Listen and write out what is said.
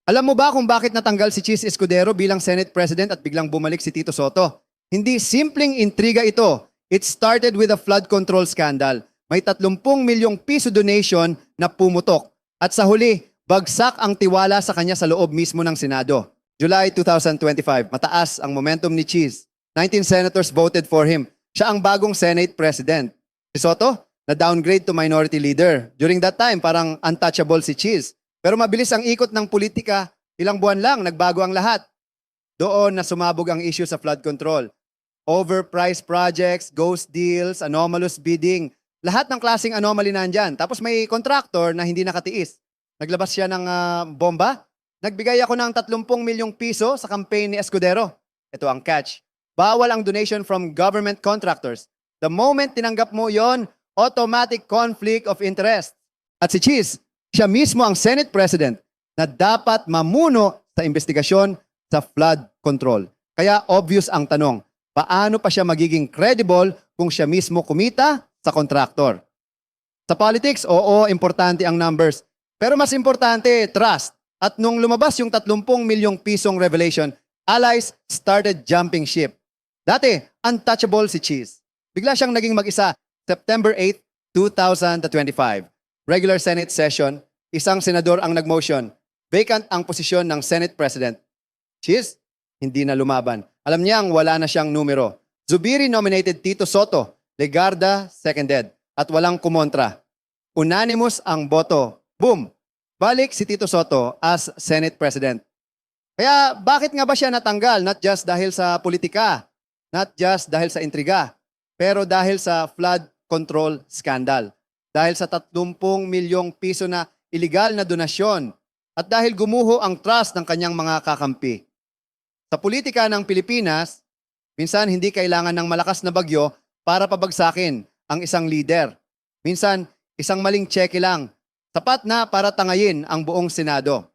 Alam mo ba kung bakit natanggal si Cheese Escudero bilang Senate President at biglang bumalik si Tito Soto? Hindi simpleng intriga ito. It started with a flood control scandal. May 30 milyong piso donation na pumutok. At sa huli, bagsak ang tiwala sa kanya sa loob mismo ng Senado. July 2025, mataas ang momentum ni Cheese. 19 senators voted for him. Siya ang bagong Senate President. Si Soto, na-downgrade to minority leader. During that time, parang untouchable si Cheese. Pero mabilis ang ikot ng politika, ilang buwan lang, nagbago ang lahat. Doon na sumabog ang issue sa flood control. Overpriced projects, ghost deals, anomalous bidding. Lahat ng klaseng anomaly nandyan. Tapos may contractor na hindi nakatiis. Naglabas siya ng bomba. Nagbigay ako ng 30 milyong piso sa campaign ni Escudero. Ito ang catch. Bawal ang donation from government contractors. The moment tinanggap mo yon, automatic conflict of interest. At si Cheese, siya mismo ang Senate President na dapat mamuno sa investigasyon sa flood control. Kaya obvious ang tanong, paano pa siya magiging credible kung siya mismo kumita sa contractor? Sa politics, oo, importante ang numbers. Pero mas importante, trust. At nung lumabas yung 30 milyong pisong revelation, allies started jumping ship. Dati, untouchable si Cheese. Bigla siyang naging mag-isa, September 8, 2025. Regular Senate session, isang senador ang nag-motion. Vacant ang posisyon ng Senate President. Cheese, hindi na lumaban. Alam niyang wala na siyang numero. Zubiri nominated Tito Soto, Legarda seconded, at walang kumontra. Unanimous ang boto. Boom! Balik si Tito Soto as Senate President. Kaya bakit nga ba siya natanggal? Not just dahil sa politika, not just dahil sa intriga, pero dahil sa flood control scandal. Dahil sa 30 milyong piso na illegal na donasyon at dahil gumuho ang trust ng kanyang mga kakampi. Sa politika ng Pilipinas, minsan hindi kailangan ng malakas na bagyo para pabagsakin ang isang leader. Minsan, isang maling cheque lang, sapat na para tangayin ang buong Senado.